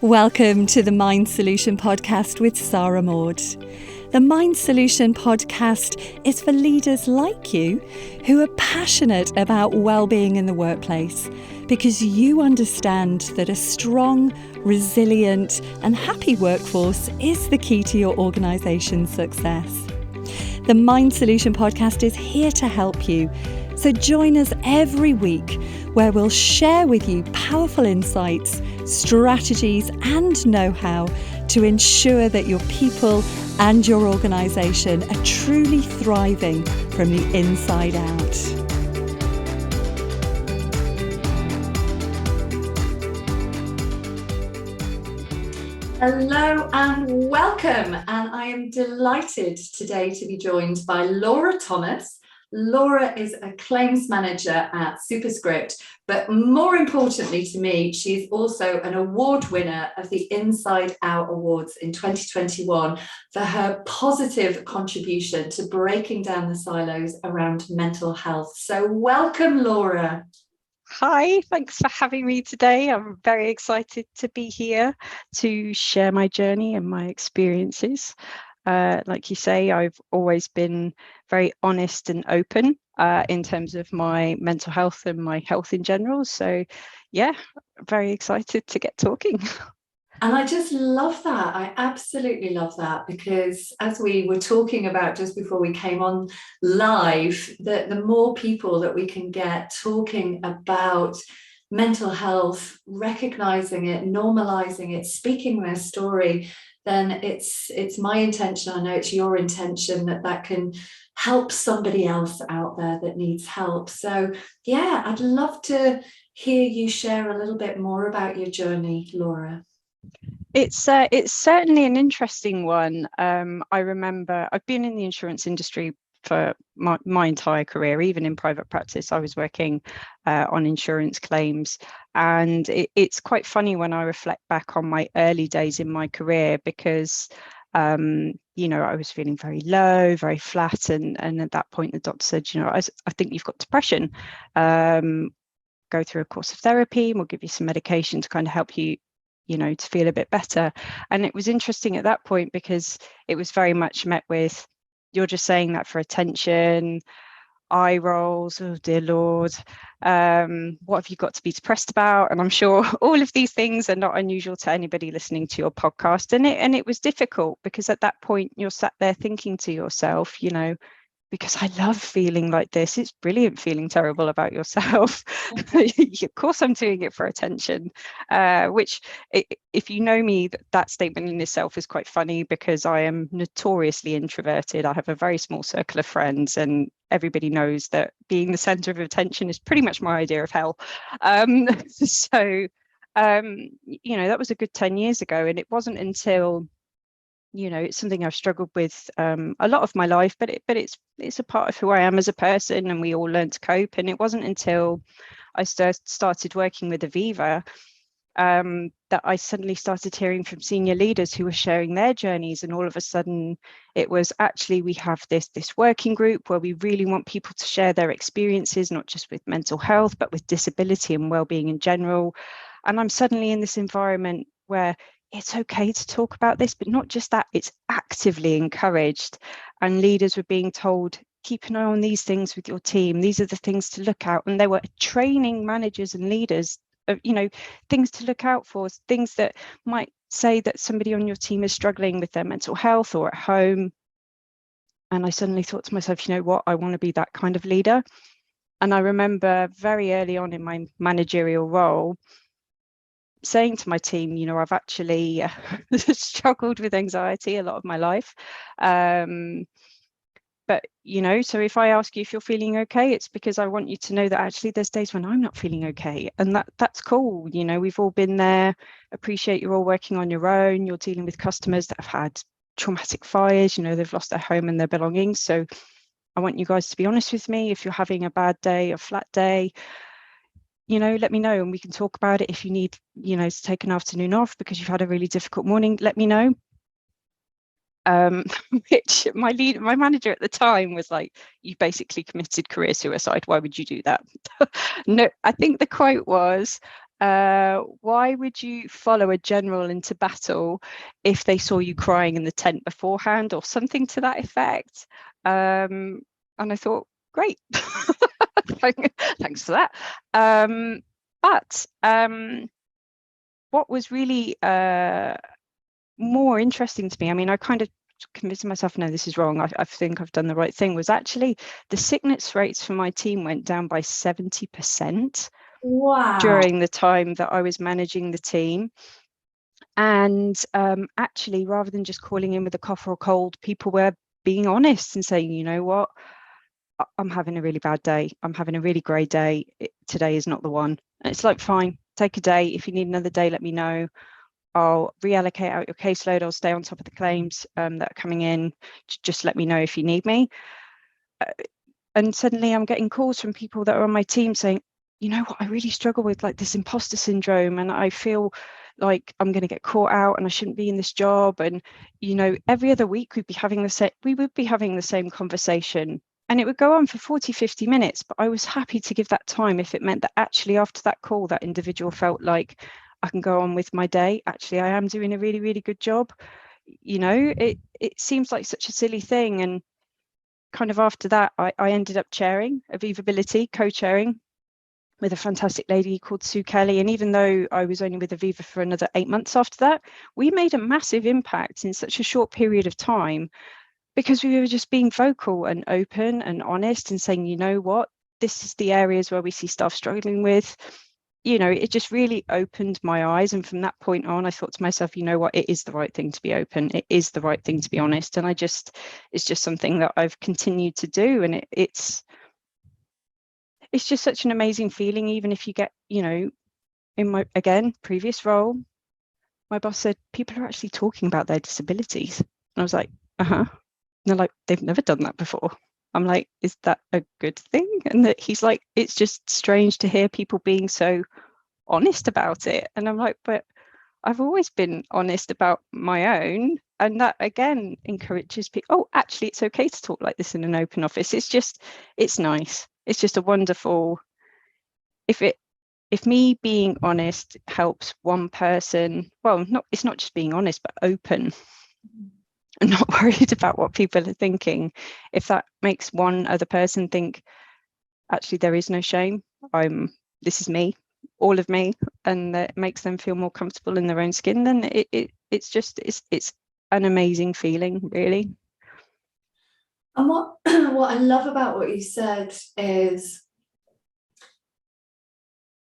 Welcome to the Mind Solution podcast with Sarah Maud. The Mind Solution podcast is for leaders like you who are passionate about well-being in the workplace because you understand that a strong, resilient and happy workforce is the key to your organisation's success. The Mind Solution podcast is here to help you. So join us every week where we'll share with you powerful insights, strategies and know-how to ensure that your people and your organisation are truly thriving from the inside out. Hello and welcome, and I am delighted today to be joined by Laura Thomas. Laura is a claims manager at Gosuperscript, but more importantly to me, she's also an award winner of the Inside Out Awards in 2021 for her positive contribution to breaking down the silos around mental health. So welcome, Laura. Hi, thanks for having me today. I'm very excited to be here to share my journey and my experiences. Like you say, I've always been very honest and open in terms of my mental health and my health in general. So yeah, very excited to get talking. And I just love that. I absolutely love that, because as we were talking about just before we came on live, that the more people that we can get talking about mental health, recognizing it, normalizing it, speaking their story, then it's my intention, I know it's your intention, that can help somebody else out there that needs help. So yeah, I'd love to hear you share a little bit more about your journey, Laura. It's certainly an interesting one. I remember I've been in the insurance industry for my entire career. Even in private practice, I was working on insurance claims, and it's quite funny when I reflect back on my early days in my career, because I was feeling very low, very flat, and at that point the doctor said, I think you've got depression. Go through a course of therapy, and we'll give you some medication to kind of help you to feel a bit better. And it was interesting at that point, because it was very much met with, you're just saying that for attention, eye rolls, oh dear Lord, what have you got to be depressed about? And I'm sure all of these things are not unusual to anybody listening to your podcast. And it was difficult, because at that point you're sat there thinking to yourself, because I love feeling like this. It's brilliant feeling terrible about yourself. Of course I'm doing it for attention, which, if you know me, that statement in itself is quite funny, because I am notoriously introverted. I have a very small circle of friends, and everybody knows that being the center of attention is pretty much my idea of hell. So that was a good 10 years ago. And it wasn't until it's something I've struggled with a lot of my life, but it's a part of who I am as a person, and we all learn to cope. And it wasn't until I started working with Aviva that I suddenly started hearing from senior leaders who were sharing their journeys. And all of a sudden it was, actually, we have this working group where we really want people to share their experiences, not just with mental health, but with disability and well-being in general. And I'm suddenly in this environment where it's okay to talk about this, but not just that, it's actively encouraged. And leaders were being told, keep an eye on these things with your team. These are the things to look out. And they were training managers and leaders of, things to look out for, things that might say that somebody on your team is struggling with their mental health or at home. And I suddenly thought to myself, you know what, I want to be that kind of leader. And I remember very early on in my managerial role saying to my team, I've actually struggled with anxiety a lot of my life. But, so if I ask you if you're feeling okay, it's because I want you to know that actually there's days when I'm not feeling okay. And that's cool. We've all been there. Appreciate you're all working on your own. You're dealing with customers that have had traumatic fires. They've lost their home and their belongings. So I want you guys to be honest with me. If you're having a bad day, a flat day, let me know, and we can talk about it. If you need, to take an afternoon off because you've had a really difficult morning, let me know. Which my manager at the time was like, you basically committed career suicide. Why would you do that? No, I think the quote was, why would you follow a general into battle if they saw you crying in the tent beforehand, or something to that effect? And I thought, great, thanks for that. But what was really more interesting to me, I mean, I kind of convinced myself, no, this is wrong, I think I've done the right thing, was actually the sickness rates for my team went down by 70%. Wow. During the time that I was managing the team. And actually, rather than just calling in with a cough or a cold, people were being honest and saying, you know what, I'm having a really bad day. I'm having a really grey day. Today is not the one. And it's like, fine, take a day. If you need another day, let me know. I'll reallocate out your caseload. I'll stay on top of the claims that are coming in. Just let me know if you need me. And suddenly I'm getting calls from people that are on my team saying, you know what, I really struggle with like this imposter syndrome, and I feel like I'm going to get caught out and I shouldn't be in this job. And, you know, every other week we would be having the same conversation, and it would go on for 40-50 minutes, but I was happy to give that time if it meant that actually after that call that individual felt like I can go on with my day. Actually, I am doing a really, really good job. You know, it seems like such a silly thing. And kind of after that, I ended up chairing Avivability, co-chairing with a fantastic lady called Sue Kelly. And even though I was only with Aviva for another 8 months after that, we made a massive impact in such a short period of time, because we were just being vocal and open and honest and saying, you know what, this is the areas where we see staff struggling with. You know, it just really opened my eyes. And from that point on, I thought to myself, you know what, it is the right thing to be open. It is the right thing to be honest. And it's just something that I've continued to do. And it's just such an amazing feeling, even if you get, you know, in my, again, previous role, my boss said, people are actually talking about their disabilities. And I was like, uh-huh. And they're like, they've never done that before. I'm like, is that a good thing? And that he's like, it's just strange to hear people being so honest about it. And I'm like, but I've always been honest about my own. And that again encourages people, oh, actually, it's okay to talk like this in an open office. It's nice. It's just a wonderful, if me being honest helps one person, well, it's not just being honest, but open and not worried about what people are thinking. If that makes one other person think, actually, there is no shame, this is me, all of me, and that makes them feel more comfortable in their own skin, then it's an amazing feeling, really. And what I love about what you said is,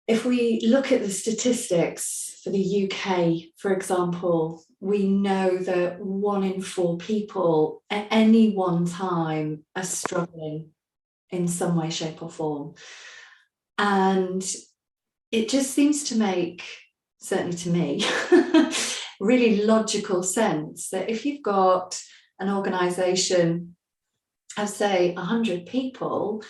if we look at the statistics for the UK, for example, we know that 1 in 4 people at any one time are struggling in some way, shape or form. And it just seems to make, certainly to me, really logical sense that if you've got an organisation of, say, 100 people,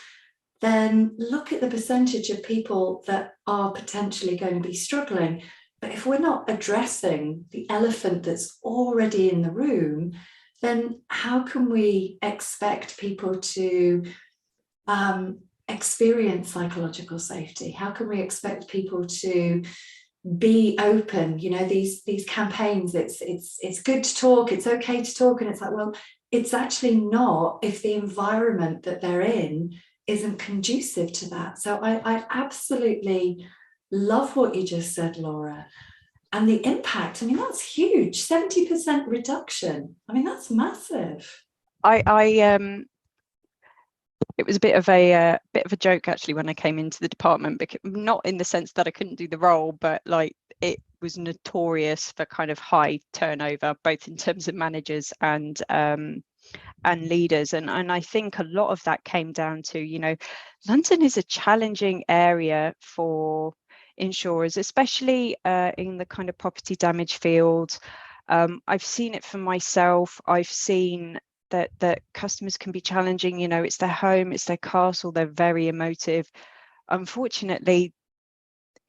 then look at the percentage of people that are potentially going to be struggling. But if we're not addressing the elephant that's already in the room, then how can we expect people to experience psychological safety? How can we expect people to be open? You know, these campaigns, it's good to talk, it's okay to talk, and it's like, well, it's actually not if the environment that they're in isn't conducive to that. So I absolutely love what you just said, Laura. And the impact, I mean, that's huge. 70% reduction. I mean, that's massive. It was a bit of a joke actually when I came into the department, because not in the sense that I couldn't do the role, but like it was notorious for kind of high turnover, both in terms of managers and leaders. And I think a lot of that came down to, you know, London is a challenging area for insurers, especially in the kind of property damage field. I've seen it for myself. I've seen that customers can be challenging. You know, it's their home, it's their castle, they're very emotive. Unfortunately,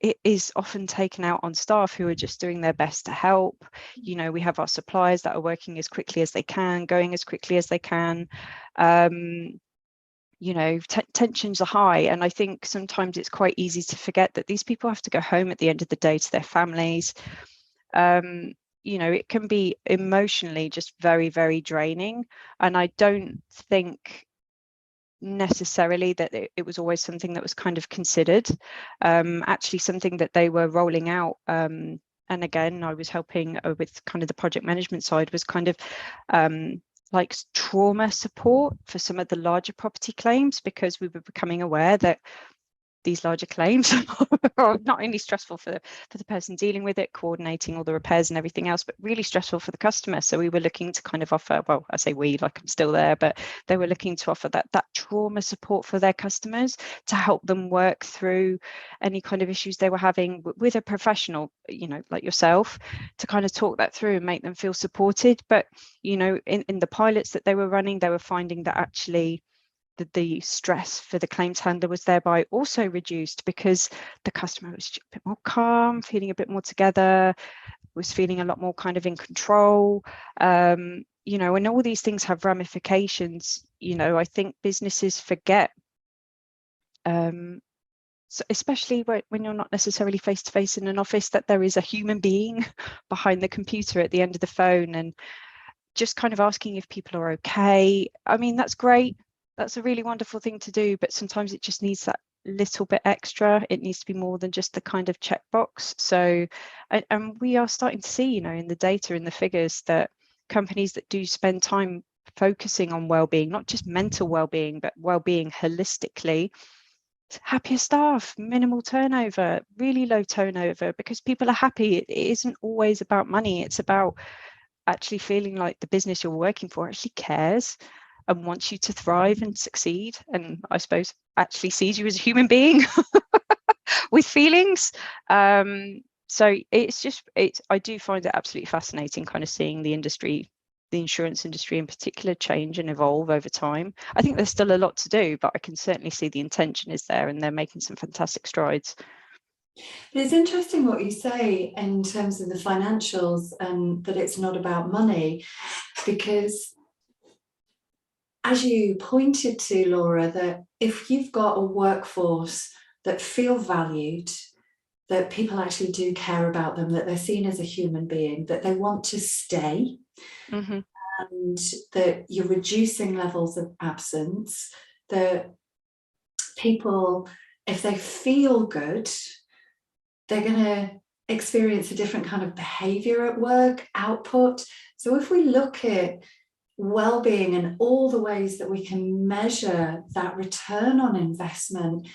it is often taken out on staff who are just doing their best to help. You know, we have our suppliers that are working as quickly as they can, going as quickly as they can. tensions are high, and I think sometimes it's quite easy to forget that these people have to go home at the end of the day to their families. It can be emotionally just very, very draining, and I don't think necessarily that it was always something that was kind of considered. Actually, something that they were rolling out, and again, I was helping with kind of the project management side, was kind of like trauma support for some of the larger property claims, because we were becoming aware that these larger claims are not only stressful for the person dealing with it, coordinating all the repairs and everything else, but really stressful for the customer. So we were looking to kind of offer, well, I say we, like I'm still there, but they were looking to offer that trauma support for their customers, to help them work through any kind of issues they were having with a professional, like yourself, to kind of talk that through and make them feel supported. But, in the pilots that they were running, they were finding that actually the stress for the claims handler was thereby also reduced, because the customer was a bit more calm, feeling a bit more together, was feeling a lot more kind of in control. And all these things have ramifications. I think businesses forget, so especially when you're not necessarily face to face in an office, that there is a human being behind the computer at the end of the phone, and just kind of asking if people are okay. I mean, that's great. That's a really wonderful thing to do, but sometimes it just needs that little bit extra. It needs to be more than just the kind of checkbox. So, and we are starting to see, in the data, in the figures, that companies that do spend time focusing on well-being, not just mental well-being, but well-being holistically, happier staff, minimal turnover, really low turnover, because people are happy. It isn't always about money. It's about actually feeling like the business you're working for actually cares and wants you to thrive and succeed, and I suppose actually sees you as a human being with feelings. So I do find it absolutely fascinating, kind of seeing the industry, the insurance industry in particular, change and evolve over time. I think there's still a lot to do, but I can certainly see the intention is there, and they're making some fantastic strides. It's interesting what you say in terms of the financials, and that it's not about money, because as you pointed to, Laura, that if you've got a workforce that feel valued, that people actually do care about them, that they're seen as a human being, that they want to stay, Mm-hmm. and that you're reducing levels of absence, that people, if they feel good, they're going to experience a different kind of behavior at work, output. So if we look at well-being and all the ways that we can measure that return on investment,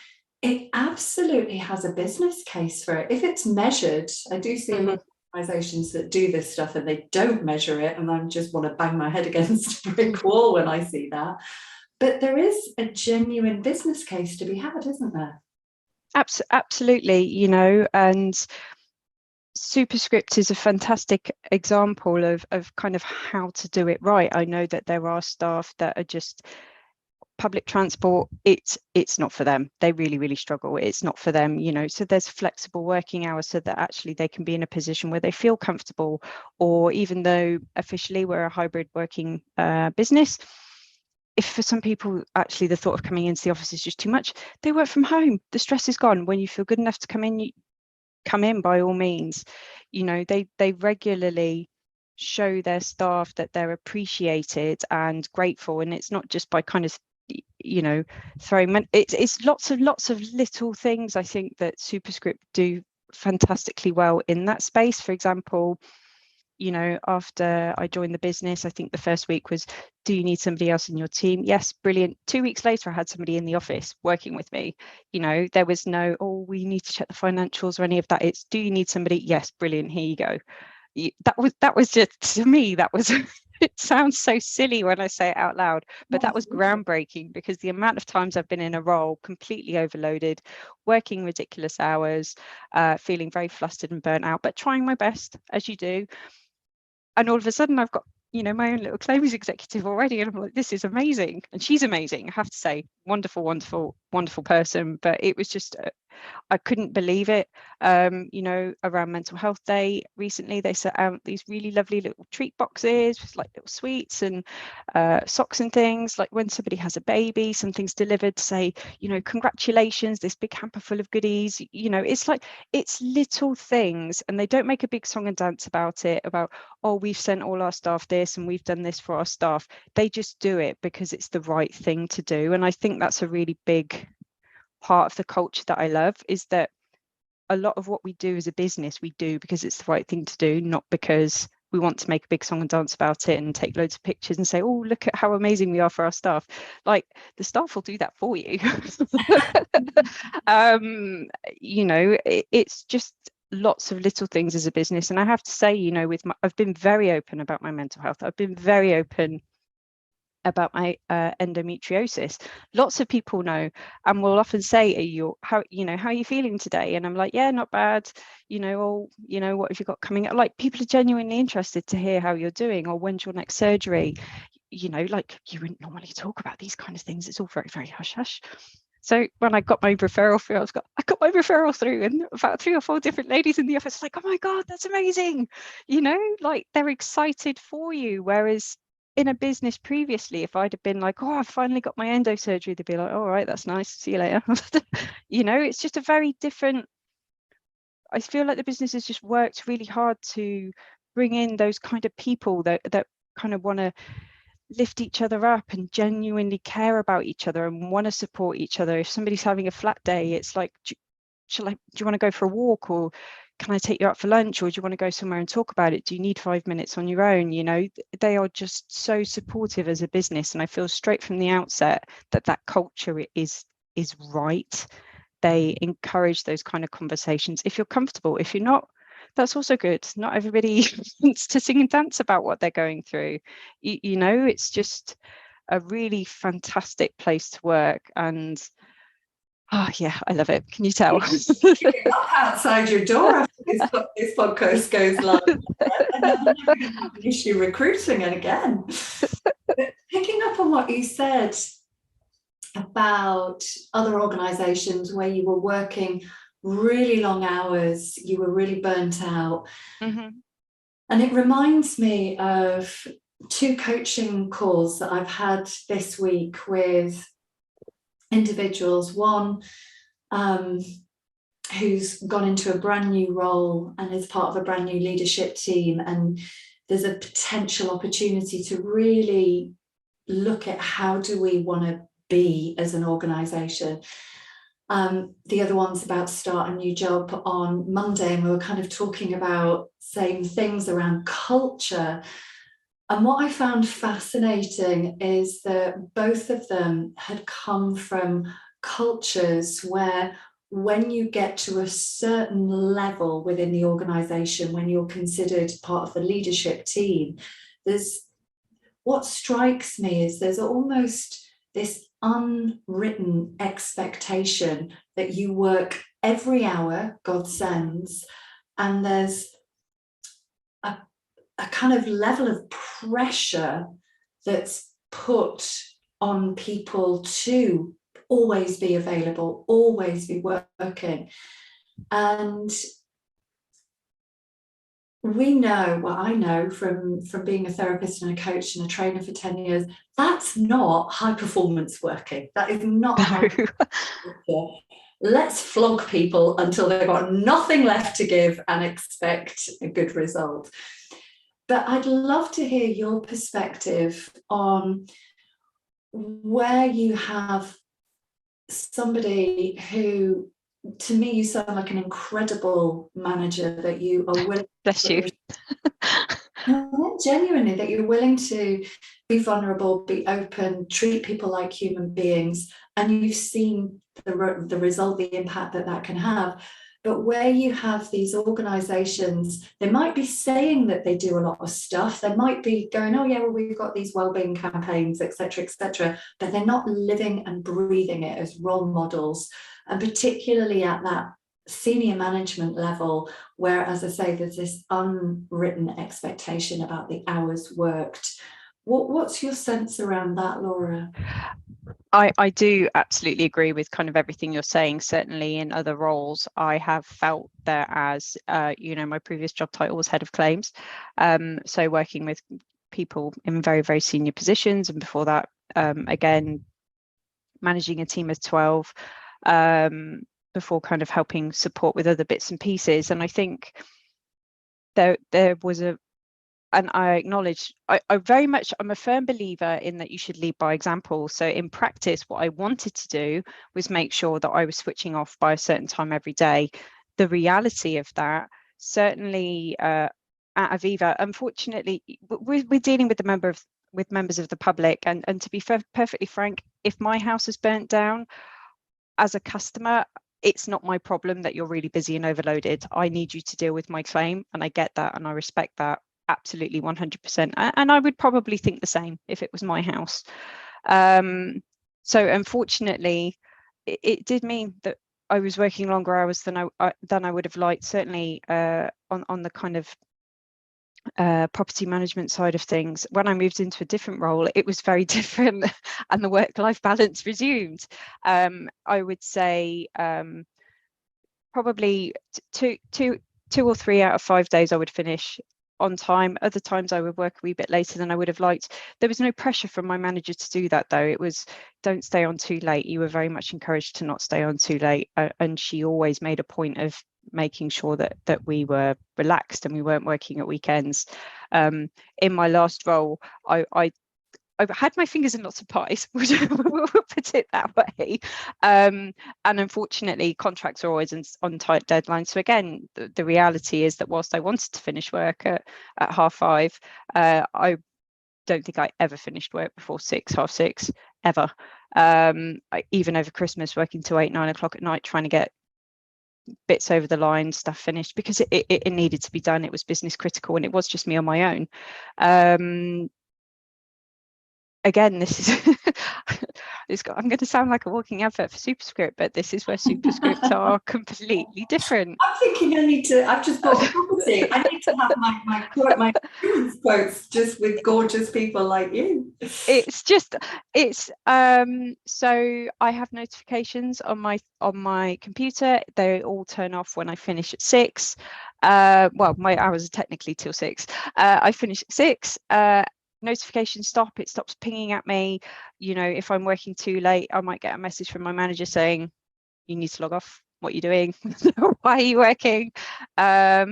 it absolutely has a business case for it. If it's measured, I do see a lot of organizations that do this stuff and they don't measure it, and I just want to bang my head against a brick wall when I see that. But there is a genuine business case to be had, isn't there? Absolutely, and Superscript is a fantastic example of kind of how to do it right. I know that there are staff that are just public transport, it's not for them. They really, really struggle. It's not for them, so there's flexible working hours so that actually they can be in a position where they feel comfortable. Or even though officially we're a hybrid working business, if for some people actually the thought of coming into the office is just too much, they work from home. The stress is gone. When you feel good enough to come in by all means. They regularly show their staff that they're appreciated and grateful, and it's not just by kind of throwing money. It's lots of little things, I think, that Superscript do fantastically well in that space. For example, after I joined the business, I think the first week was, do you need somebody else in your team? Yes, brilliant. 2 weeks later, I had somebody in the office working with me. There was no, oh, we need to check the financials or any of that. It's, do you need somebody? Yes, brilliant. Here you go. That was just, to me, that was it sounds so silly when I say it out loud, but that was groundbreaking, because the amount of times I've been in a role completely overloaded, working ridiculous hours, feeling very flustered and burnt out, but trying my best, as you do. And all of a sudden I've got, my own little claims executive already. And I'm like, this is amazing. And she's amazing. I have to say, wonderful, wonderful wonderful person, but it was just I couldn't believe it. Around Mental Health Day recently, they set out these really lovely little treat boxes with like little sweets and socks and things. Like when somebody has a baby, something's delivered to say, congratulations, this big hamper full of goodies. It's little things, and they don't make a big song and dance about it, about, oh, we've sent all our staff this and we've done this for our staff. They just do it because it's the right thing to do. And I think that's a really big part of the culture that I love, is that a lot of what we do as a business, we do because it's the right thing to do, not because we want to make a big song and dance about it and take loads of pictures and say, oh, look at how amazing we are for our staff. Like, the staff will do that for you. It's just lots of little things as a business. And I have to say, I've been very open about my mental health. I've been very open about my endometriosis. Lots of people know, and will often say, how are you feeling today? And I'm like, yeah, not bad. What have you got coming up? Like, people are genuinely interested to hear how you're doing, or when's your next surgery. Like, you wouldn't normally talk about these kind of things. It's all very, very hush hush. So when I got my referral through, I got my referral through, and about 3 or 4 different ladies in the office like, oh my God, that's amazing. Like, they're excited for you. Whereas in a business previously, if I'd have been like, oh, I finally got my endo surgery, they'd be like, all right, that's nice, see you later. It's just a very different, I feel like the business has just worked really hard to bring in those kind of people that kind of want to lift each other up and genuinely care about each other and want to support each other. If somebody's having a flat day, it's like, do you want to go for a walk, or can I take you out for lunch, or do you want to go somewhere and talk about it? Do you need 5 minutes on your own? They are just so supportive as a business, and I feel straight from the outset that culture is right. They encourage those kind of conversations. If you're comfortable, if you're not, that's also good. Not everybody wants to sing and dance about what they're going through. It's just a really fantastic place to work. And oh yeah, I love it. Can you tell? Up outside your door after this podcast goes live, and I'm never going to have an issue recruiting it again. But picking up on what you said about other organisations where you were working really long hours, you were really burnt out, and it reminds me of 2 coaching calls that I've had this week with individuals. One who's gone into a brand new role and is part of a brand new leadership team, and there's a potential opportunity to really look at how do we want to be as an organisation. The other one's about to start a new job on Monday, and we were kind of talking about same things around culture. And what I found fascinating is that both of them had come from cultures where, when you get to a certain level within the organisation, when you're considered part of the leadership team, what strikes me is there's almost this unwritten expectation that you work every hour God sends, and there's a kind of level of pressure that's put on people to always be available, always be working. And we know, well, I know from being a therapist and a coach and a trainer for 10 years, that's not high performance working. That is not high performance working. Let's flog people until they've got nothing left to give and expect a good result. But I'd love to hear your perspective on where you have somebody who, to me, you sound like an incredible manager, that you are willing. Bless you. Genuinely, that you're willing to be vulnerable, be open, treat people like human beings, and you've seen the result, the impact that can have. But where you have these organisations, they might be saying that they do a lot of stuff. They might be going, oh yeah, well, we've got these wellbeing campaigns, etc., but they're not living and breathing it as role models. And particularly at that senior management level, where, as I say, there's this unwritten expectation about the hours worked. What's your sense around that, Laura? I do absolutely agree with kind of everything you're saying. Certainly in other roles, I have felt that as, my previous job title was head of claims. So working with people in very, very senior positions. And before that, again, managing a team of 12, before kind of helping support with other bits and pieces. And I think there was and I acknowledge, I'm a firm believer in that you should lead by example. So in practice, what I wanted to do was make sure that I was switching off by a certain time every day. The reality of that, certainly at Aviva, unfortunately, we're dealing with members of the public. And to be perfectly frank, if my house is burnt down as a customer, it's not my problem that you're really busy and overloaded. I need you to deal with my claim, and I get that and I respect that. Absolutely 100%. And I would probably think the same if it was my house. So unfortunately, it did mean that I was working longer hours than I would have liked, certainly on the kind of property management side of things. When I moved into a different role, it was very different, and the work-life balance resumed. I would say probably two or 3 out of 5 days I would finish on time. Other times I would work a wee bit later than I would have liked. There was no pressure from my manager to do that, though. It was, don't stay on too late. You were very much encouraged to not stay on too late, and she always made a point of making sure that we were relaxed and we weren't working at weekends. In my last role, I've had my fingers in lots of pies, we'll put it that way. And unfortunately, contracts are always on tight deadlines. So again, the reality is that whilst I wanted to finish work at 5:30, I don't think I ever finished work before 6:30, ever. Even over Christmas, working till 8, 9 o'clock at night, trying to get bits over the line, stuff finished, because it needed to be done. It was business critical, and it was just me on my own. Again, this is I'm going to sound like a walking advert for Superscript, but this is where Superscripts are completely different. I'm thinking I've just bought a property. I need to have my insurance quotes just with gorgeous people like you. So I have notifications on my computer. They all turn off when I finish at 6. Well, my hours are technically till 6. I finish at 6. Notifications stop. It stops pinging at me. If I'm working too late, I might get a message from my manager saying, you need to log off. What are you doing? Why are you working? I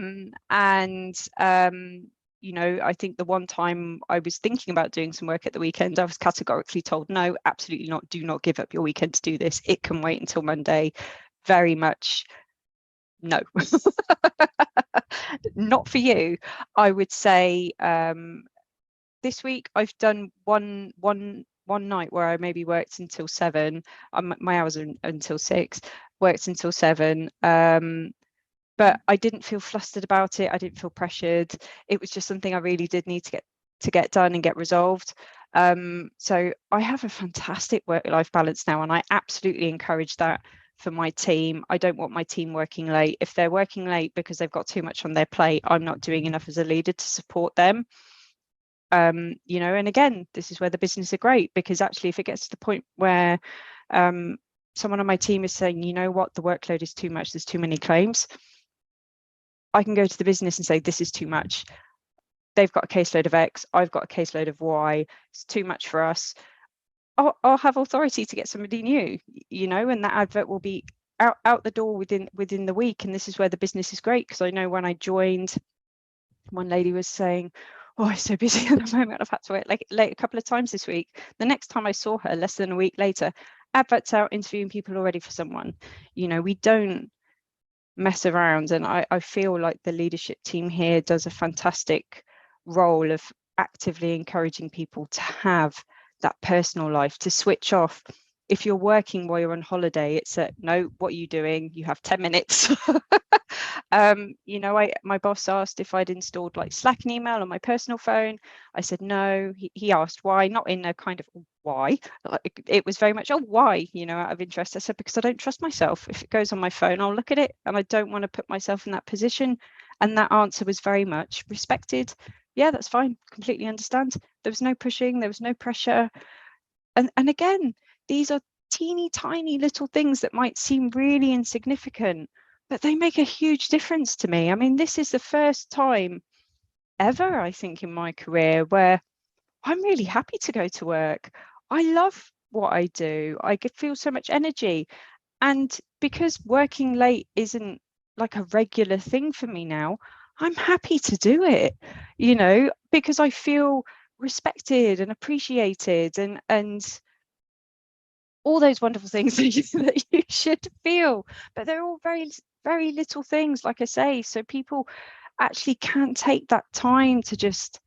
think the one time I was thinking about doing some work at the weekend, I was categorically told, no, absolutely not. Do not give up your weekend to do this. It can wait until Monday. Very much no. Not for you. I would say this week I've done one night where I maybe worked until 7. My hours are until 6. Worked until 7. But I didn't feel flustered about it. I didn't feel pressured. It was just something I really did need to get done and get resolved. So I have a fantastic work-life balance now, and I absolutely encourage that for my team. I don't want my team working late. If they're working late because they've got too much on their plate, I'm not doing enough as a leader to support them. And again, this is where the business are great, because actually if it gets to the point where someone on my team is saying, you know what, the workload is too much, there's too many claims, I can go to the business and say, this is too much. They've got a caseload of X, I've got a caseload of Y, it's too much for us. I'll have authority to get somebody new, and that advert will be out the door within the week. And this is where the business is great, because I know when I joined, one lady was saying, oh, I'm so busy at the moment, I've had to work late a couple of times this week. The next time I saw her, less than a week later, adverts out, interviewing people already for someone. We don't mess around. And I feel like the leadership team here does a fantastic role of actively encouraging people to have that personal life, to switch off. If you're working while you're on holiday, it's no, what are you doing? You have 10 minutes. My boss asked if I'd installed like Slack and email on my personal phone. I said no. He asked why, not in a kind of why. It was very much, oh, why, out of interest. I said, because I don't trust myself. If it goes on my phone, I'll look at it, and I don't want to put myself in that position. And that answer was very much respected. Yeah, that's fine. Completely understand. There was no pushing. There was no pressure. And again, these are teeny tiny little things that might seem really insignificant, but they make a huge difference to me. I mean, this is the first time ever, I think, in my career where I'm really happy to go to work. I love what I do. I could feel so much energy. And because working late isn't like a regular thing for me now, I'm happy to do it, you know, because I feel respected and appreciated and all those wonderful things that you should feel. But they're all very, very little things, like I say. So people actually can take that time to just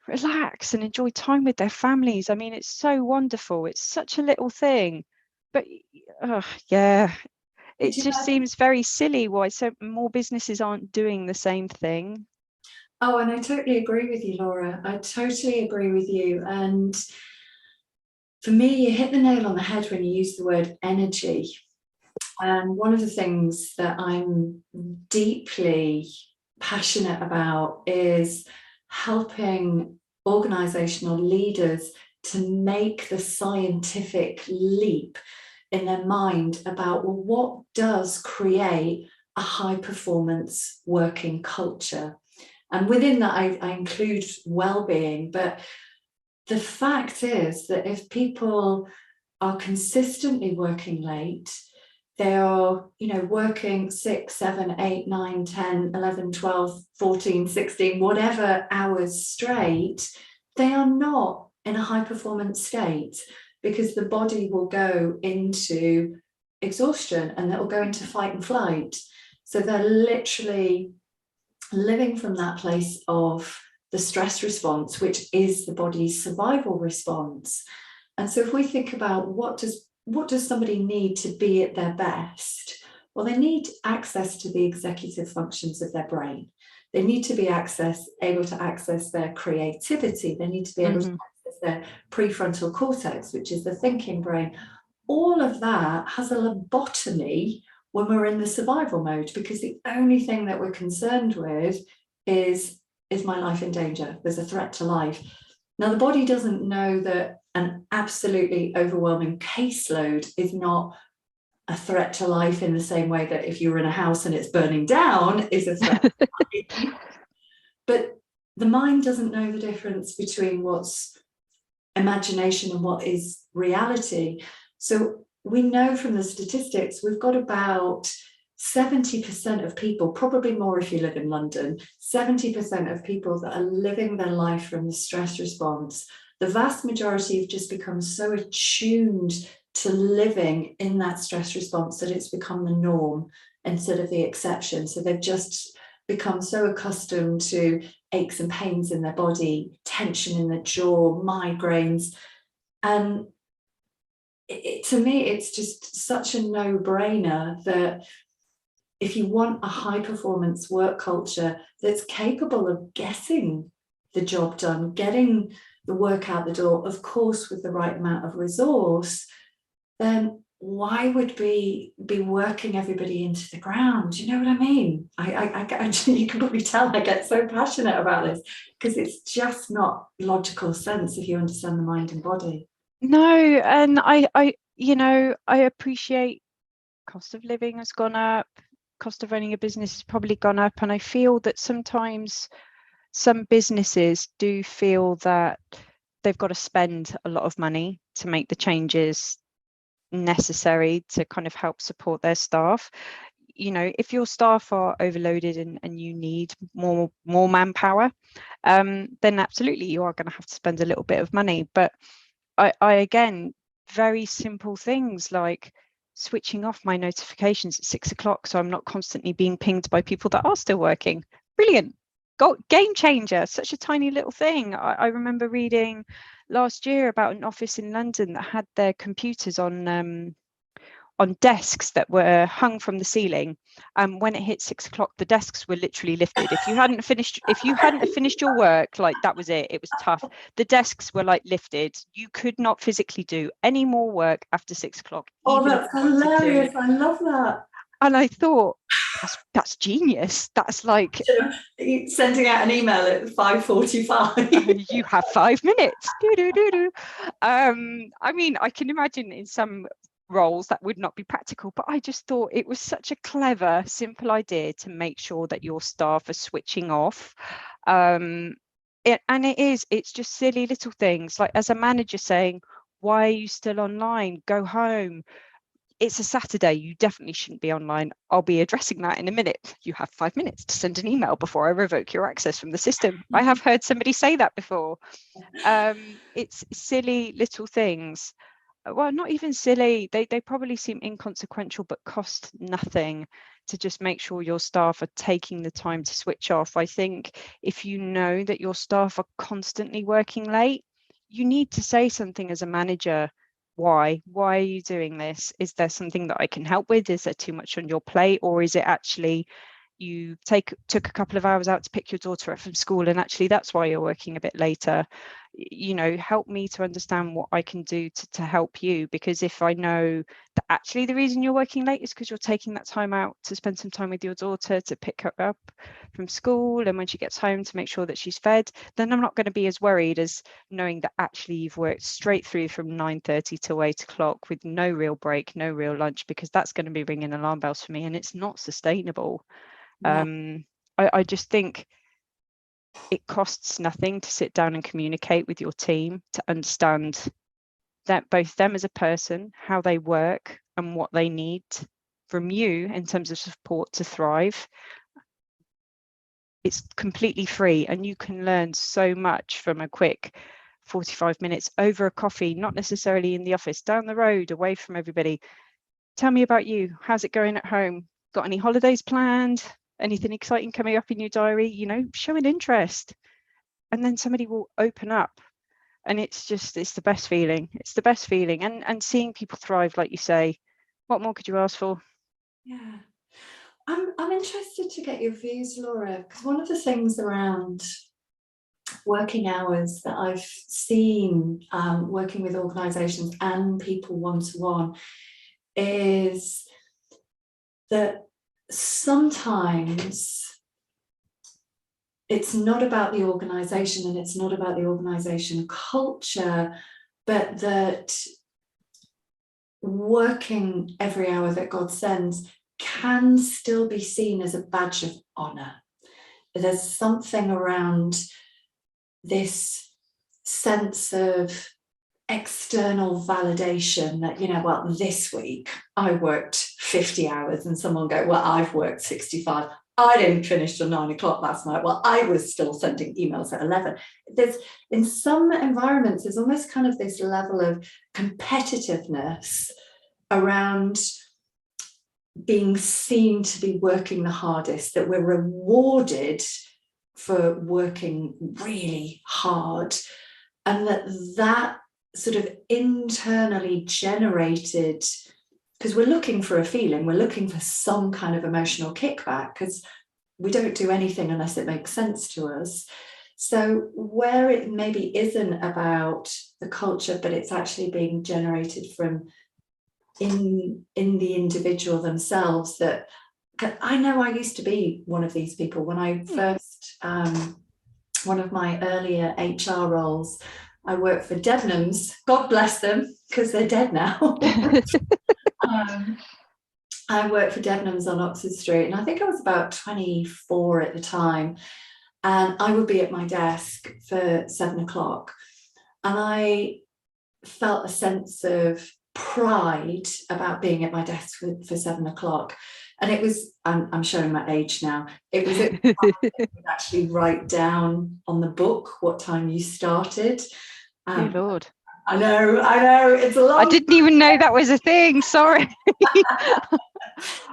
relax and enjoy time with their families. I mean, it's so wonderful. It's such a little thing. But yeah, it just seems very silly why so more businesses aren't doing the same thing. Oh, and I totally agree with you, Laura. I totally agree with you. And for me, you hit the nail on the head when you use the word energy. And one of the things that I'm deeply passionate about is helping organizational leaders to make the scientific leap in their mind about, well, what does create a high performance working culture? And within that, I include well-being. But the fact is that if people are consistently working late, they are, working 6, 7, 8, 9, 10, 11, 12, 14, 16, whatever hours straight, they are not in a high performance state, because the body will go into exhaustion and it will go into fight and flight. So they're literally living from that place of the stress response, which is the body's survival response. And so if we think about what does somebody need to be at their best? Well, they need access to the executive functions of their brain. They need to be able to access their creativity. They need to be able to access their prefrontal cortex, which is the thinking brain. All of that has a lobotomy when we're in the survival mode, because the only thing that we're concerned with is my life in danger? There's a threat to life. Now, the body doesn't know that an absolutely overwhelming caseload is not a threat to life in the same way that if you're in a house and it's burning down is a threat to life. But the mind doesn't know the difference between what's imagination and what is reality. So we know from the statistics, we've got about 70% of people, probably more if you live in London, 70% of people that are living their life from the stress response. The vast majority have just become so attuned to living in that stress response that it's become the norm instead of the exception. So they've just become so accustomed to aches and pains in their body, tension in the jaw, migraines. And to me, it's just such a no-brainer that if you want a high-performance work culture that's capable of getting the job done, getting the work out the door, of course, with the right amount of resource, then why would we be working everybody into the ground? You know what I mean? You can probably tell I get so passionate about this because it's just not logical sense if you understand the mind and body. No, and I appreciate cost of living has gone up, cost of running a business has probably gone up, and I feel that sometimes some businesses do feel that they've got to spend a lot of money to make the changes necessary to kind of help support their staff. If your staff are overloaded and you need more manpower, then absolutely you are going to have to spend a little bit of money. But I again, very simple things like switching off my notifications at 6 o'clock so I'm not constantly being pinged by people that are still working. Brilliant. Game changer. Such a tiny little thing. I remember reading last year about an office in London that had their computers on desks that were hung from the ceiling. When it hit 6 o'clock, the desks were literally lifted. If you hadn't finished your work, like that was it. It was tough. The desks were like lifted. You could not physically do any more work after 6 o'clock. Oh, that's hilarious. I love that. And I thought, that's genius. That's like sending out an email at 5:45. You have 5 minutes. I mean, I can imagine in some roles that would not be practical, but I just thought it was such a clever, simple idea to make sure that your staff are switching off. It's just silly little things, like as a manager saying, why are you still online? Go home. It's a Saturday, you definitely shouldn't be online. I'll be addressing that in a minute. You have 5 minutes to send an email before I revoke your access from the system. I have heard somebody say that before. It's silly little things. Well, not even silly. They probably seem inconsequential, but cost nothing to just make sure your staff are taking the time to switch off. I think if you know that your staff are constantly working late, you need to say something as a manager. Why are you doing this? Is there something that I can help with? Is there too much on your plate? Or is it actually you took a couple of hours out to pick your daughter up from school, and actually that's why you're working a bit later? Help me to understand what I can do to help you, because if I know that actually the reason you're working late is because you're taking that time out to spend some time with your daughter, to pick her up from school, and when she gets home to make sure that she's fed, then I'm not going to be as worried as knowing that actually you've worked straight through from 9:30 till 8 o'clock with no real break, no real lunch, because that's going to be ringing alarm bells for me, and it's not sustainable. Yeah. I just think it costs nothing to sit down and communicate with your team, to understand that both them as a person, how they work, and what they need from you in terms of support to thrive. It's completely free, and you can learn so much from a quick 45 minutes over a coffee, not necessarily in the office, down the road, away from everybody. Tell me about you. How's it going at home? Got any holidays planned? Anything exciting coming up in your diary? Show an interest, and then somebody will open up, and it's the best feeling. It's the best feeling, and seeing people thrive, like you say, what more could you ask for? Yeah, I'm interested to get your views, Laura, because one of the things around working hours that I've seen working with organisations and people one-to-one is that sometimes it's not about the organisation and it's not about the organisation culture, but that working every hour that God sends can still be seen as a badge of honour. There's something around this sense of external validation that, well, this week I worked 50 hours, and someone go, well, I've worked 65. I didn't finish till 9 o'clock last night. Well, I was still sending emails at 11. There's, in some environments, there's almost kind of this level of competitiveness around being seen to be working the hardest, that we're rewarded for working really hard, and that sort of internally generated, because we're looking for a feeling, we're looking for some kind of emotional kickback, because we don't do anything unless it makes sense to us. So where it maybe isn't about the culture, but it's actually being generated from in the individual themselves, that I know I used to be one of these people when I first, one of my earlier HR roles, I worked for Debenhams, God bless them, because they're dead now. I worked for Debenhams on Oxford Street, and I think I was about 24 at the time, and I would be at my desk for 7 o'clock, and I felt a sense of pride about being at my desk for 7 o'clock. And it was, I'm showing my age now, it was at the time that you would actually write down on the book what time you started. Dear Lord. I know, it's a long I didn't even know that was a thing, sorry.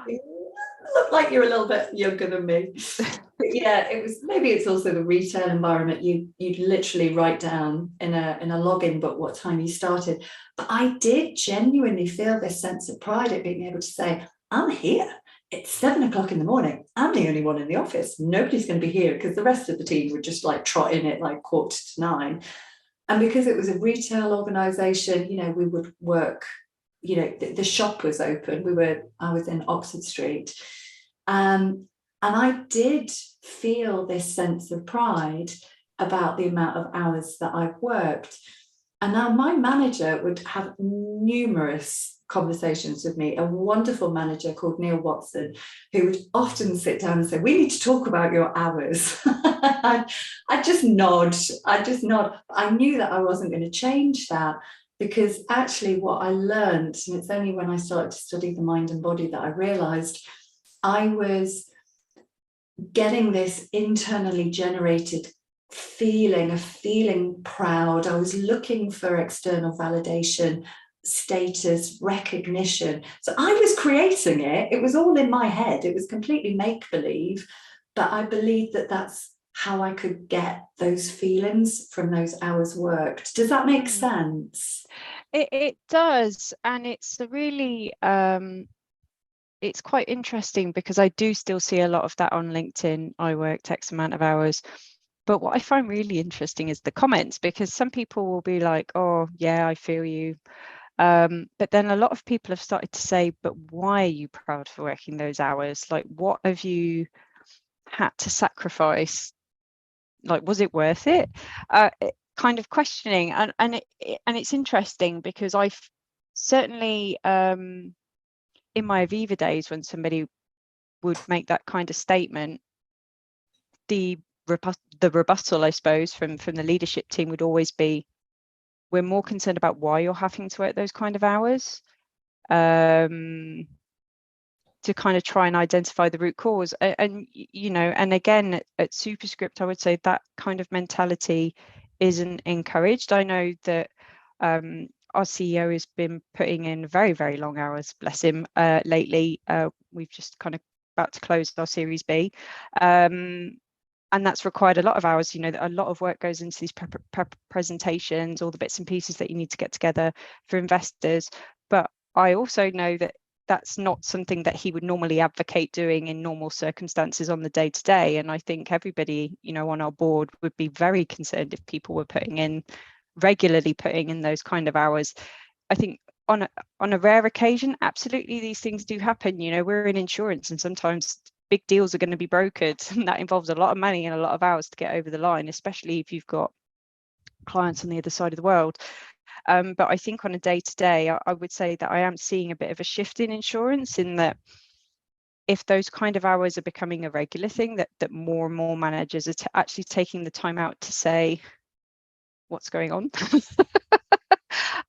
You look like you're a little bit younger than me. Yeah, it was, maybe it's also the retail environment. You'd literally write down in a login book what time you started. But I did genuinely feel this sense of pride at being able to say, I'm here. It's 7 o'clock in the morning. I'm the only one in the office. Nobody's going to be here, because the rest of the team would just like trot in at like 8:45. And because it was a retail organisation, we would work the shop was open. I was in Oxford Street. And I did feel this sense of pride about the amount of hours that I've worked. And now my manager would have numerous conversations with me, a wonderful manager called Neil Watson, who would often sit down and say, we need to talk about your hours. I just nod. I knew that I wasn't going to change that, because actually what I learned, and it's only when I started to study the mind and body that I realized I was getting this internally generated feeling of feeling proud. I was looking for external validation, status, recognition. So I was creating it. It was all in my head. It was completely make-believe, but I believed that that's how I could get those feelings from those hours worked. Does that make sense? It does, and it's a really it's quite interesting, because I do still see a lot of that on LinkedIn. I worked X amount of hours. But what I find really interesting is the comments, because some people will be like, oh, yeah, I feel you. But then a lot of people have started to say, but why are you proud for working those hours? Like, what have you had to sacrifice? Like, was it worth it? Kind of questioning. And it's interesting, because I've certainly in my Aviva days, when somebody would make that kind of statement, the rebuttal, I suppose, from the leadership team would always be, we're more concerned about why you're having to work those kind of hours, to kind of try and identify the root cause. And again, at Superscript, I would say that kind of mentality isn't encouraged. I know that our CEO has been putting in very, very long hours, bless him, lately. We've just kind of about to close our Series B. And that's required a lot of hours. A lot of work goes into these presentations, all the bits and pieces that you need to get together for investors. But I also know that that's not something that he would normally advocate doing in normal circumstances on the day-to-day. And I think everybody, on our board would be very concerned if people were regularly putting in those kind of hours. I think on a rare occasion, absolutely, these things do happen. We're in insurance, and sometimes big deals are going to be brokered, and that involves a lot of money and a lot of hours to get over the line, especially if you've got clients on the other side of the world. But I think on a day-to-day, I would say that I am seeing a bit of a shift in insurance, in that if those kind of hours are becoming a regular thing, that more and more managers are actually taking the time out to say, what's going on?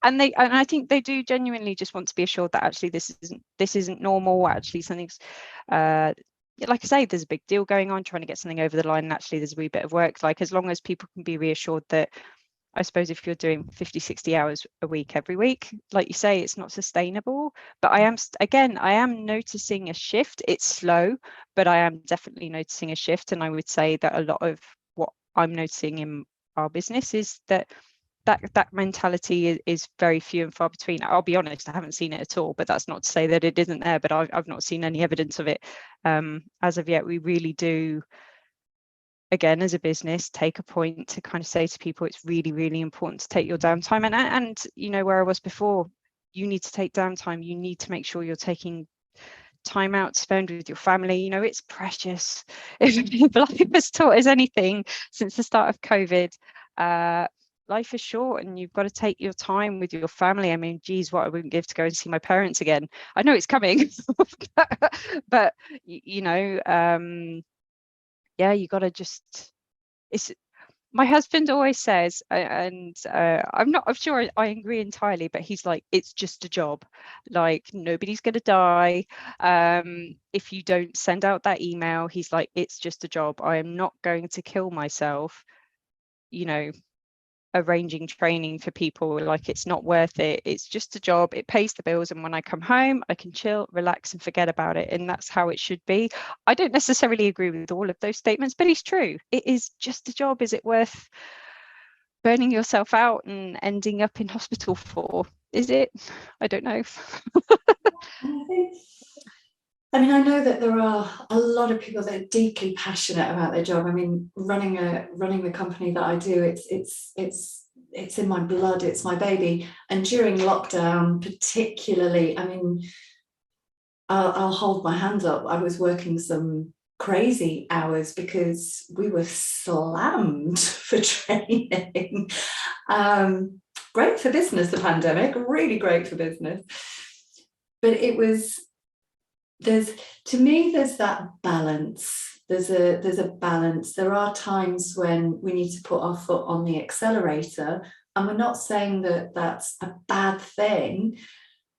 And I think they do genuinely just want to be assured that actually this isn't normal. Actually, something's like I say, there's a big deal going on, trying to get something over the line, and actually there's a wee bit of work. Like, as long as people can be reassured that, I suppose, if you're doing 50-60 hours a week every week, like you say, it's not sustainable. But I am noticing a shift. It's slow, but I am definitely noticing a shift. And I would say that a lot of what I'm noticing in our business is that mentality is very few and far between. I'll be honest, I haven't seen it at all, but that's not to say that it isn't there, but I've not seen any evidence of it as of yet. We really do, again, as a business, take a point to kind of say to people, it's really, really important to take your downtime. And where I was before, you need to take downtime. You need to make sure you're taking time out to spend with your family. It's precious. If life has taught us anything since the start of COVID, life is short, and you've got to take your time with your family. I mean, geez, what I wouldn't give to go and see my parents again. I know it's coming, but yeah, you got to just. It's. My husband always says, and I'm sure I agree entirely, but he's like, it's just a job. Like, nobody's going to die if you don't send out that email. He's like, it's just a job. I am not going to kill myself, arranging training for people. Like, it's not worth it. It's just a job. It pays the bills, and when I come home, I can chill, relax, and forget about it. And that's how it should be. I don't necessarily agree with all of those statements, but it's true. It is just a job. Is it worth burning yourself out and ending up in hospital for? Is it? I don't know. I mean, I know that there are a lot of people that are deeply passionate about their job. I mean, running the company that I do, it's it's in my blood, it's my baby. And during lockdown particularly, I mean, I'll hold my hand up, I was working some crazy hours because we were slammed for training. Great for business, the pandemic, really great for business. But it was, there's that balance. There's a balance. There are times when we need to put our foot on the accelerator, and we're not saying that that's a bad thing,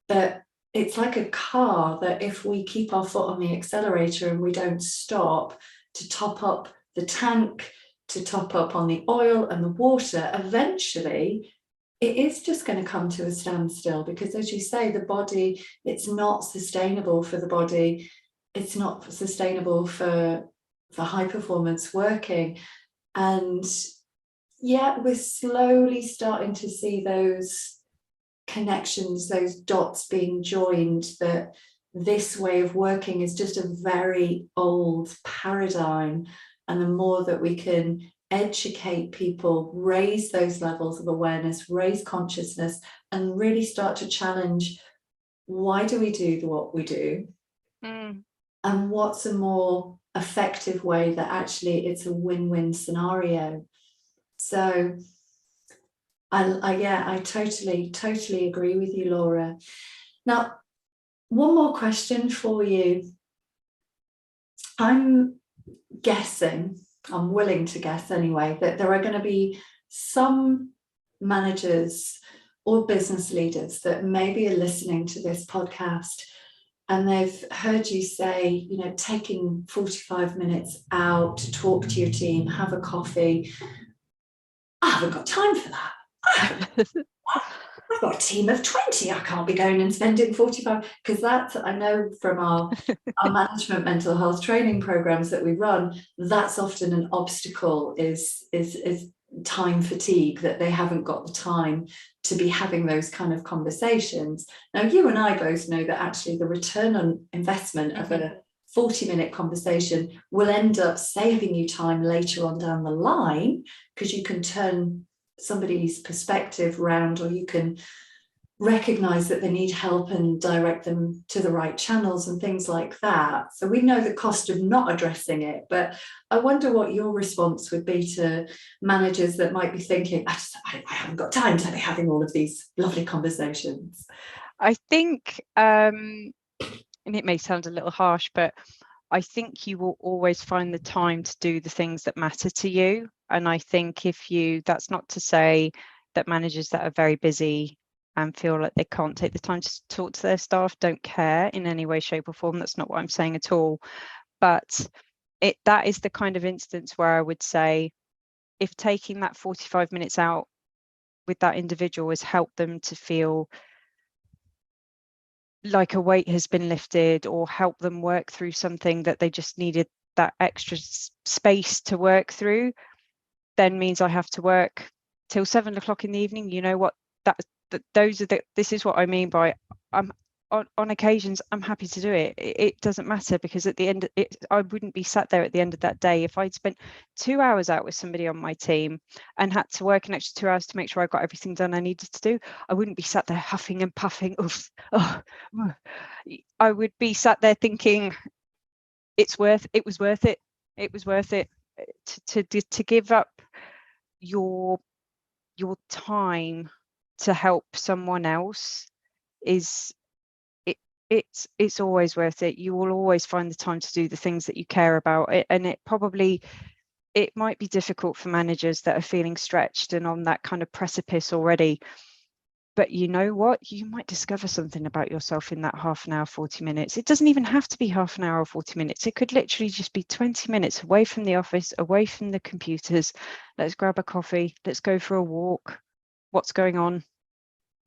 but it's like a car that if we keep our foot on the accelerator and we don't stop to top up the tank, to top up on the oil and the water, eventually it is just going to come to a standstill, because as you say, the body, it's not sustainable for the body. It's not sustainable for high performance working. And yeah, we're slowly starting to see those connections, those dots being joined, that this way of working is just a very old paradigm. And the more that we can educate people, raise those levels of awareness, raise consciousness, and really start to challenge, why do we do what we do? And what's a more effective way that actually it's a win-win scenario? So I totally agree with you, Laura. Now, one more question for you. I'm guessing, I'm willing to guess anyway, that there are going to be some managers or business leaders that maybe are listening to this podcast and they've heard you say, you know, taking 45 minutes out to talk to your team, have a coffee. I haven't got time for that. I've got a team of 20. I can't be going and spending 45, because that's, I know from our management mental health training programs that we run, that's often an obstacle, is time fatigue, that they haven't got the time to be having those kind of conversations. Now, you and I both know that actually the return on investment of a 40-minute conversation will end up saving you time later on down the line, because you can turn somebody's perspective round, or you can recognize that they need help and direct them to the right channels and things like that. So we know the cost of not addressing it, but I wonder what your response would be to managers that might be thinking, I haven't got time to be having all of these lovely conversations. I think, and it may sound a little harsh, but I think you will always find the time to do the things that matter to you. And I think that's not to say that managers that are very busy and feel like they can't take the time to talk to their staff don't care in any way, shape or form. That's not what I'm saying at all. But that is the kind of instance where I would say, if taking that 45 minutes out with that individual has helped them to feel like a weight has been lifted, or help them work through something that they just needed that extra space to work through, then means I have to work till 7 o'clock in the evening. You know what, this is what I mean by, I'm on occasions I'm happy to do it. It doesn't matter, because at the end I wouldn't be sat there at the end of that day if I'd spent 2 hours out with somebody on my team and had to work an extra 2 hours to make sure I got everything done I needed to do. I wouldn't be sat there huffing and puffing. I would be sat there thinking it was worth it to give up your time to help someone else. It's always worth it. You will always find the time to do the things that you care about. And it might be difficult for managers that are feeling stretched and on that kind of precipice already. But you know what? You might discover something about yourself in that half an hour, 40 minutes. It doesn't even have to be half an hour or 40 minutes. It could literally just be 20 minutes away from the office, away from the computers. Let's grab a coffee. Let's go for a walk. What's going on?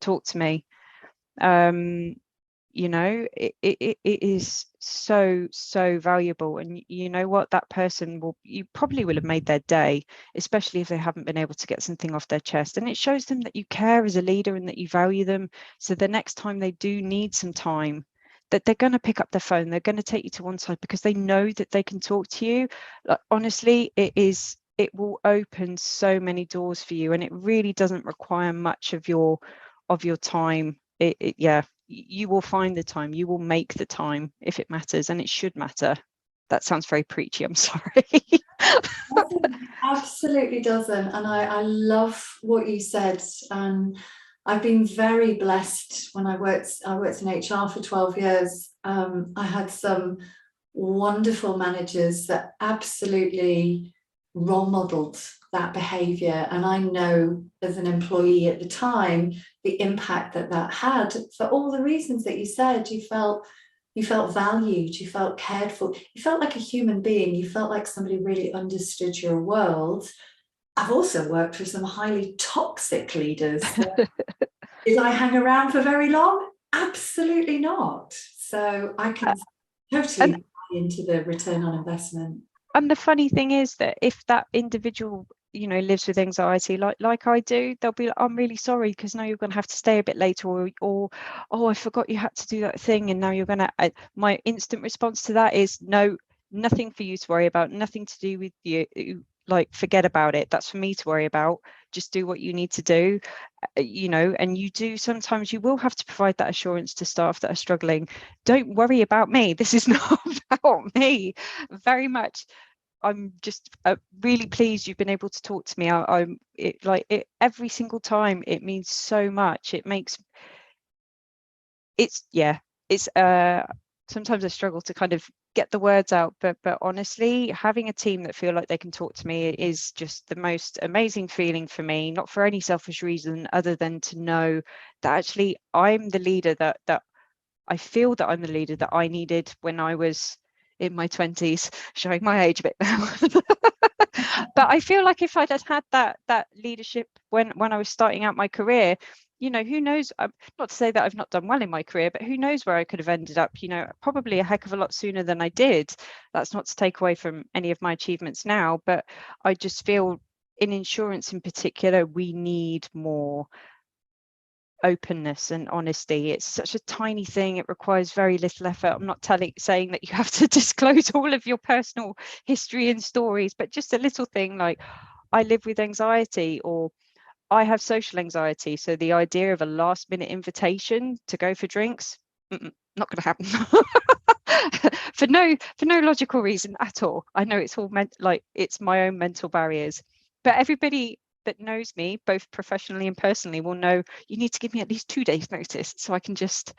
Talk to me. You know, it is so valuable. And you know what, that person you probably will have made their day, especially if they haven't been able to get something off their chest. And it shows them that you care as a leader and that you value them. So the next time they do need some time, that they're going to pick up their phone, they're going to take you to one side, because they know that they can talk to you. Like, honestly, it is it will open so many doors for you, and it really doesn't require much of your time. Yeah, you will find the time, you will make the time if it matters, and it should matter. That sounds very preachy, I'm sorry. Absolutely doesn't. And I love what you said. I've been very blessed when I worked in HR for 12 years. I had some wonderful managers that absolutely role modeled that behavior. And I know as an employee at the time, the impact that had, for all the reasons that you said. You felt valued, you felt cared for, you felt like a human being, you felt like somebody really understood your world. I've also worked with some highly toxic leaders. Did I hang around for very long? Absolutely not. So I can totally buy into the return on investment. And the funny thing is that if that individual, lives with anxiety like I do, they'll be like, I'm really sorry, because now you're going to have to stay a bit later, or oh, I forgot you had to do that thing, and now you're going to. My instant response to that is no, nothing for you to worry about, nothing to do with you. Like, forget about it. That's for me to worry about. Just do what you need to do, and you do. Sometimes you will have to provide that assurance to staff that are struggling. Don't worry about me. This is not about me. Very much. I'm just really pleased you've been able to talk to me. I'm every single time. It means so much. It's sometimes I struggle to kind of get the words out, but honestly, having a team that feel like they can talk to me is just the most amazing feeling for me, not for any selfish reason other than to know that actually I'm the leader that I feel that I'm the leader that I needed when I was in my 20s, showing my age a bit now. But I feel like if I'd had that leadership when I was starting out my career, who knows, not to say that I've not done well in my career, but who knows where I could have ended up, probably a heck of a lot sooner than I did. That's not to take away from any of my achievements now, but I just feel in insurance in particular, we need more openness and honesty. It's such a tiny thing, it requires very little effort. I'm not saying that you have to disclose all of your personal history and stories, but just a little thing like, I live with anxiety, or I have social anxiety, so the idea of a last minute invitation to go for drinks, not going to happen. for no logical reason at all. I know it's all meant like it's my own mental barriers, but everybody that knows me, both professionally and personally, will know you need to give me at least 2 days notice so I can just,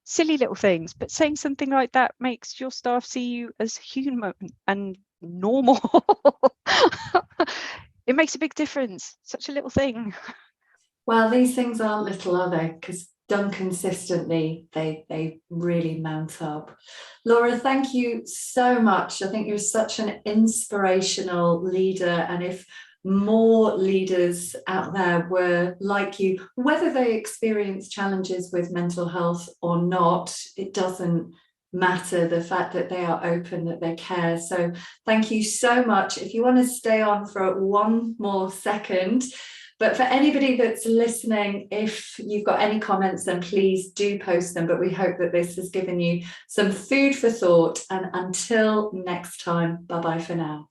silly little things. But saying something like that makes your staff see you as human and normal. It makes a big difference. Such a little thing. Well, these things aren't little, are they? Because done consistently, they really mount up. Laura, thank you so much. I think you're such an inspirational leader, and if more leaders out there were like you, whether they experience challenges with mental health or not, it doesn't matter. The fact that they are open, that they care. So thank you so much. If you want to stay on for one more second, but for anybody that's listening, if you've got any comments, then please do post them. But we hope that this has given you some food for thought. And until next time, bye-bye for now.